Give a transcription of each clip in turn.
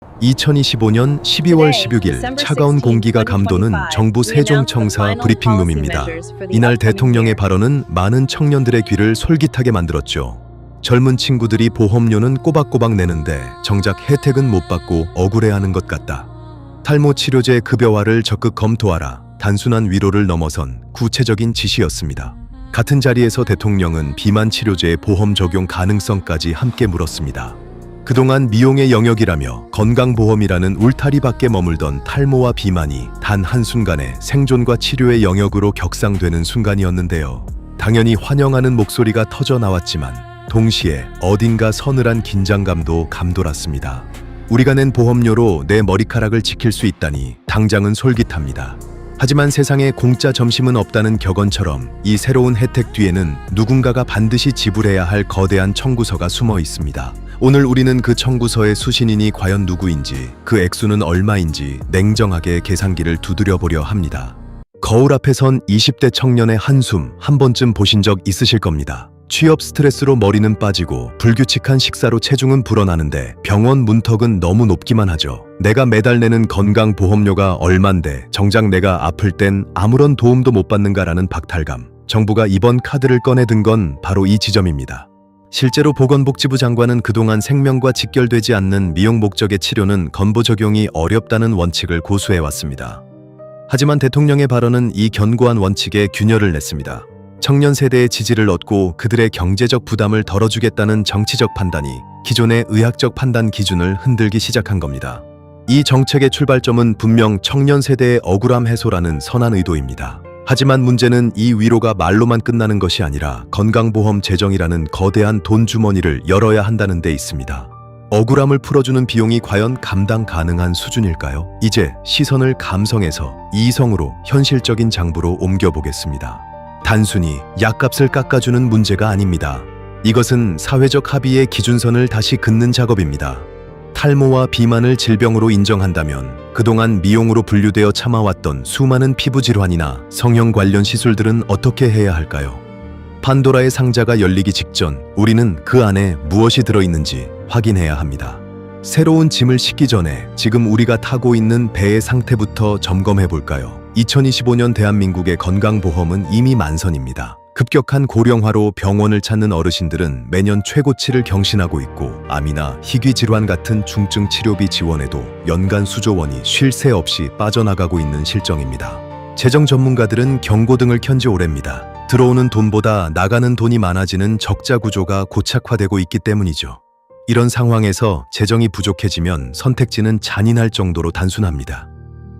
2025년 12월 16일 차가운 공기가 감도는 정부 세종청사 브리핑룸입니다. 이날 대통령의 발언은 많은 청년들의 귀를 솔깃하게 만들었죠. 젊은 친구들이 보험료는 꼬박꼬박 내는데 정작 혜택은 못 받고 억울해하는 것 같다. 탈모 치료제 급여화를 적극 검토하라. 단순한 위로를 넘어선 구체적인 지시였습니다. 같은 자리에서 대통령은 비만 치료제의 보험 적용 가능성까지 함께 물었습니다. 그동안 미용의 영역이라며 건강보험이라는 울타리 밖에 머물던 탈모와 비만이 단 한순간에 생존과 치료의 영역으로 격상되는 순간이었는데요. 당연히 환영하는 목소리가 터져 나왔지만 동시에 어딘가 서늘한 긴장감도 감돌았습니다. 우리가 낸 보험료로 내 머리카락을 지킬 수 있다니 당장은 솔깃합니다. 하지만 세상에 공짜 점심은 없다는 격언처럼 이 새로운 혜택 뒤에는 누군가가 반드시 지불해야 할 거대한 청구서가 숨어 있습니다. 오늘 우리는 그 청구서의 수신인이 과연 누구인지, 그 액수는 얼마인지 냉정하게 계산기를 두드려 보려 합니다. 거울 앞에 선 20대 청년의 한숨 한 번쯤 보신 적 있으실 겁니다. 취업 스트레스로 머리는 빠지고 불규칙한 식사로 체중은 불어나는데 병원 문턱은 너무 높기만 하죠. 내가 매달 내는 건강보험료가 얼만데 정작 내가 아플 땐 아무런 도움도 못 받는가라는 박탈감. 정부가 이번 카드를 꺼내든 건 바로 이 지점입니다. 실제로 보건복지부 장관은 그동안 생명과 직결되지 않는 미용 목적의 치료는 건보 적용이 어렵다는 원칙을 고수해왔습니다. 하지만 대통령의 발언은 이 견고한 원칙에 균열을 냈습니다. 청년 세대의 지지를 얻고 그들의 경제적 부담을 덜어주겠다는 정치적 판단이 기존의 의학적 판단 기준을 흔들기 시작한 겁니다. 이 정책의 출발점은 분명 청년 세대의 억울함 해소라는 선한 의도입니다. 하지만 문제는 이 위로가 말로만 끝나는 것이 아니라 건강보험 재정이라는 거대한 돈 주머니를 열어야 한다는 데 있습니다. 억울함을 풀어주는 비용이 과연 감당 가능한 수준일까요? 이제 시선을 감성에서 이성으로 현실적인 장부로 옮겨보겠습니다. 단순히 약값을 깎아주는 문제가 아닙니다. 이것은 사회적 합의의 기준선을 다시 긋는 작업입니다. 탈모와 비만을 질병으로 인정한다면 그동안 미용으로 분류되어 참아왔던 수많은 피부 질환이나 성형 관련 시술들은 어떻게 해야 할까요? 판도라의 상자가 열리기 직전 우리는 그 안에 무엇이 들어있는지 확인해야 합니다. 새로운 짐을 싣기 전에 지금 우리가 타고 있는 배의 상태부터 점검해 볼까요? 2025년 대한민국의 건강보험은 이미 만선입니다. 급격한 고령화로 병원을 찾는 어르신들은 매년 최고치를 경신하고 있고 암이나 희귀 질환 같은 중증 치료비 지원에도 연간 수조 원이 쉴 새 없이 빠져나가고 있는 실정입니다. 재정 전문가들은 경고등을 켠 지 오래입니다. 들어오는 돈보다 나가는 돈이 많아지는 적자 구조가 고착화되고 있기 때문이죠. 이런 상황에서 재정이 부족해지면 선택지는 잔인할 정도로 단순합니다.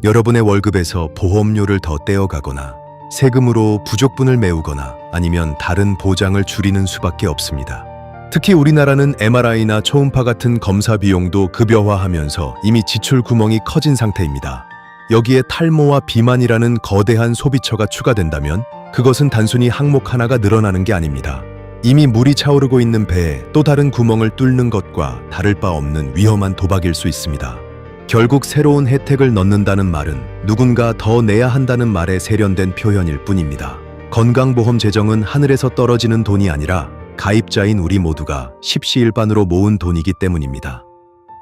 여러분의 월급에서 보험료를 더 떼어가거나 세금으로 부족분을 메우거나 아니면 다른 보장을 줄이는 수밖에 없습니다. 특히 우리나라는 MRI나 초음파 같은 검사 비용도 급여화하면서 이미 지출 구멍이 커진 상태입니다. 여기에 탈모와 비만이라는 거대한 소비처가 추가된다면 그것은 단순히 항목 하나가 늘어나는 게 아닙니다. 이미 물이 차오르고 있는 배에 또 다른 구멍을 뚫는 것과 다를 바 없는 위험한 도박일 수 있습니다. 결국 새로운 혜택을 넣는다는 말은 누군가 더 내야 한다는 말에 세련된 표현일 뿐입니다. 건강보험 재정은 하늘에서 떨어지는 돈이 아니라 가입자인 우리 모두가 십시일반으로 모은 돈이기 때문입니다.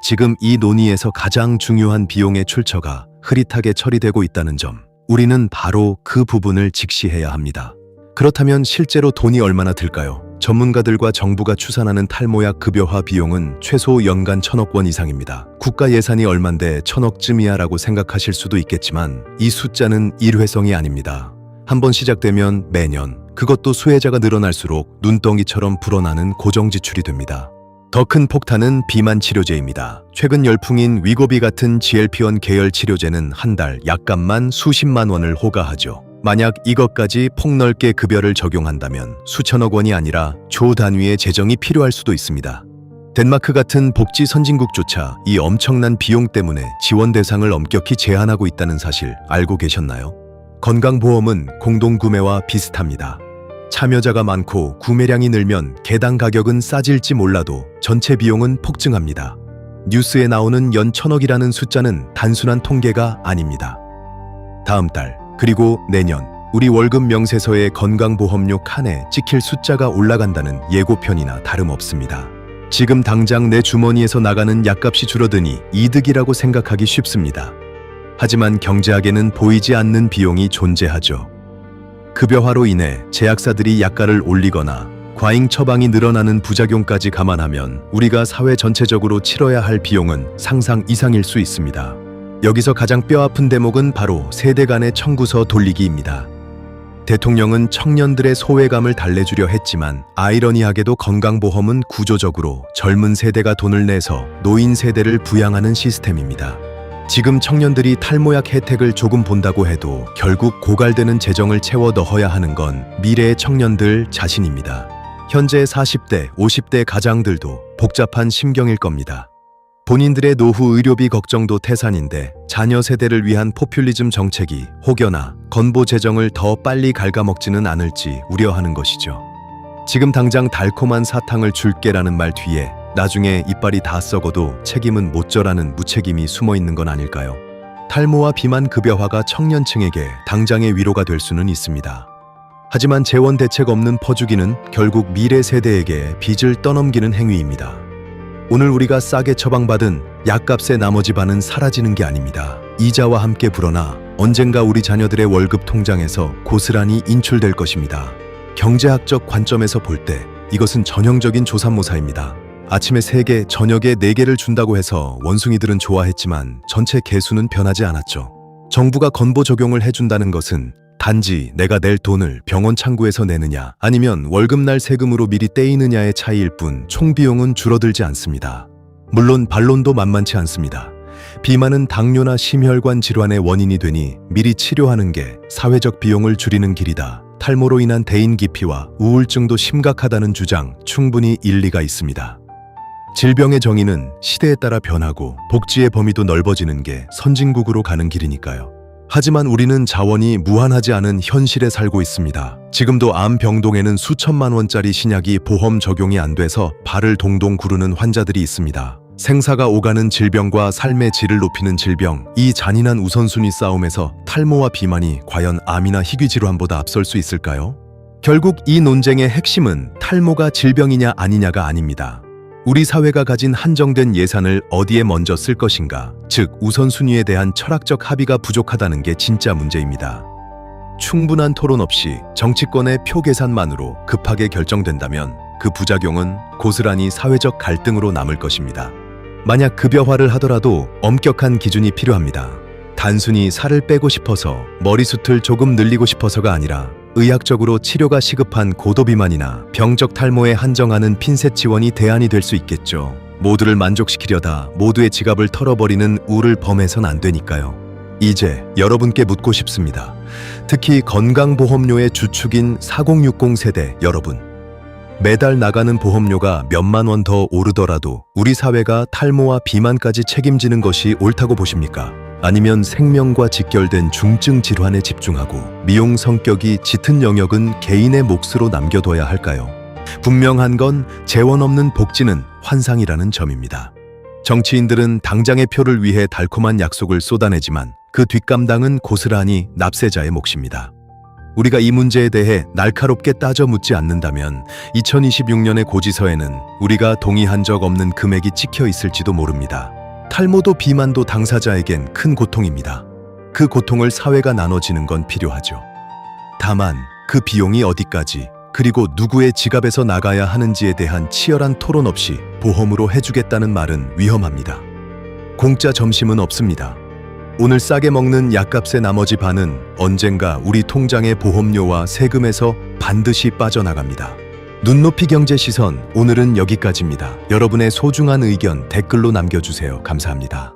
지금 이 논의에서 가장 중요한 비용의 출처가 흐릿하게 처리되고 있다는 점, 우리는 바로 그 부분을 직시해야 합니다. 그렇다면 실제로 돈이 얼마나 들까요? 전문가들과 정부가 추산하는 탈모약 급여화 비용은 최소 연간 1,000억 원 이상입니다. 국가 예산이 얼만데 1,000억쯤이야 라고 생각하실 수도 있겠지만 이 숫자는 일회성이 아닙니다. 한번 시작되면 매년, 그것도 수혜자가 늘어날수록 눈덩이처럼 불어나는 고정 지출이 됩니다. 더 큰 폭탄은 비만 치료제입니다. 최근 열풍인 위고비 같은 GLP-1 계열 치료제는 한 달 약값만 수십만 원을 호가하죠. 만약 이것까지 폭넓게 급여를 적용한다면 수천억 원이 아니라 조 단위의 재정이 필요할 수도 있습니다. 덴마크 같은 복지 선진국조차 이 엄청난 비용 때문에 지원 대상을 엄격히 제한하고 있다는 사실 알고 계셨나요? 건강보험은 공동구매와 비슷합니다. 참여자가 많고 구매량이 늘면 개당 가격은 싸질지 몰라도 전체 비용은 폭증합니다. 뉴스에 나오는 연 1,000억이라는 숫자는 단순한 통계가 아닙니다. 다음 달 그리고 내년 우리 월급 명세서의 건강보험료 칸에 찍힐 숫자가 올라간다는 예고편이나 다름없습니다. 지금 당장 내 주머니에서 나가는 약값이 줄어드니 이득이라고 생각하기 쉽습니다. 하지만 경제학에는 보이지 않는 비용이 존재하죠. 급여화로 인해 제약사들이 약가를 올리거나 과잉 처방이 늘어나는 부작용까지 감안하면 우리가 사회 전체적으로 치러야 할 비용은 상상 이상일 수 있습니다. 여기서 가장 뼈아픈 대목은 바로 세대 간의 청구서 돌리기입니다. 대통령은 청년들의 소외감을 달래주려 했지만 아이러니하게도 건강보험은 구조적으로 젊은 세대가 돈을 내서 노인 세대를 부양하는 시스템입니다. 지금 청년들이 탈모약 혜택을 조금 본다고 해도 결국 고갈되는 재정을 채워 넣어야 하는 건 미래의 청년들 자신입니다. 현재 40대, 50대 가장들도 복잡한 심경일 겁니다. 본인들의 노후 의료비 걱정도 태산인데 자녀 세대를 위한 포퓰리즘 정책이 혹여나 건보 재정을 더 빨리 갉아먹지는 않을지 우려하는 것이죠. 지금 당장 달콤한 사탕을 줄게라는 말 뒤에 나중에 이빨이 다 썩어도 책임은 못 져라는 무책임이 숨어 있는 건 아닐까요? 탈모와 비만 급여화가 청년층에게 당장의 위로가 될 수는 있습니다. 하지만 재원 대책 없는 퍼주기는 결국 미래 세대에게 빚을 떠넘기는 행위입니다. 오늘 우리가 싸게 처방받은 약값의 나머지 반은 사라지는 게 아닙니다. 이자와 함께 불어나 언젠가 우리 자녀들의 월급 통장에서 고스란히 인출될 것입니다. 경제학적 관점에서 볼 때 이것은 전형적인 조삼모사입니다. 아침에 3개, 저녁에 4개를 준다고 해서 원숭이들은 좋아했지만 전체 개수는 변하지 않았죠. 정부가 건보 적용을 해준다는 것은 단지 내가 낼 돈을 병원 창구에서 내느냐 아니면 월급날 세금으로 미리 떼이느냐의 차이일 뿐 총 비용은 줄어들지 않습니다. 물론 반론도 만만치 않습니다. 비만은 당뇨나 심혈관 질환의 원인이 되니 미리 치료하는 게 사회적 비용을 줄이는 길이다. 탈모로 인한 대인 기피와 우울증도 심각하다는 주장 충분히 일리가 있습니다. 질병의 정의는 시대에 따라 변하고 복지의 범위도 넓어지는 게 선진국으로 가는 길이니까요. 하지만 우리는 자원이 무한하지 않은 현실에 살고 있습니다. 지금도 암 병동에는 수천만 원짜리 신약이 보험 적용이 안 돼서 발을 동동 구르는 환자들이 있습니다. 생사가 오가는 질병과 삶의 질을 높이는 질병, 이 잔인한 우선순위 싸움에서 탈모와 비만이 과연 암이나 희귀 질환보다 앞설 수 있을까요? 결국 이 논쟁의 핵심은 탈모가 질병이냐 아니냐가 아닙니다. 우리 사회가 가진 한정된 예산을 어디에 먼저 쓸 것인가, 즉 우선순위에 대한 철학적 합의가 부족하다는 게 진짜 문제입니다. 충분한 토론 없이 정치권의 표 계산만으로 급하게 결정된다면 그 부작용은 고스란히 사회적 갈등으로 남을 것입니다. 만약 급여화를 하더라도 엄격한 기준이 필요합니다. 단순히 살을 빼고 싶어서 머리숱을 조금 늘리고 싶어서가 아니라 의학적으로 치료가 시급한 고도비만이나 병적 탈모에 한정하는 핀셋 지원이 대안이 될 수 있겠죠. 모두를 만족시키려다 모두의 지갑을 털어버리는 우를 범해선 안 되니까요. 이제 여러분께 묻고 싶습니다. 특히 건강보험료의 주축인 4060 세대 여러분. 매달 나가는 보험료가 몇만 원 더 오르더라도 우리 사회가 탈모와 비만까지 책임지는 것이 옳다고 보십니까? 아니면 생명과 직결된 중증 질환에 집중하고 미용 성격이 짙은 영역은 개인의 몫으로 남겨둬야 할까요? 분명한 건 재원 없는 복지는 환상이라는 점입니다. 정치인들은 당장의 표를 위해 달콤한 약속을 쏟아내지만 그 뒷감당은 고스란히 납세자의 몫입니다. 우리가 이 문제에 대해 날카롭게 따져 묻지 않는다면 2026년의 고지서에는 우리가 동의한 적 없는 금액이 찍혀 있을지도 모릅니다. 탈모도 비만도 당사자에겐 큰 고통입니다. 그 고통을 사회가 나눠지는 건 필요하죠. 다만 그 비용이 어디까지 그리고 누구의 지갑에서 나가야 하는지에 대한 치열한 토론 없이 보험으로 해주겠다는 말은 위험합니다. 공짜 점심은 없습니다. 오늘 싸게 먹는 약값의 나머지 반은 언젠가 우리 통장의 보험료와 세금에서 반드시 빠져나갑니다. 눈높이 경제 시선, 오늘은 여기까지입니다. 여러분의 소중한 의견 댓글로 남겨주세요. 감사합니다.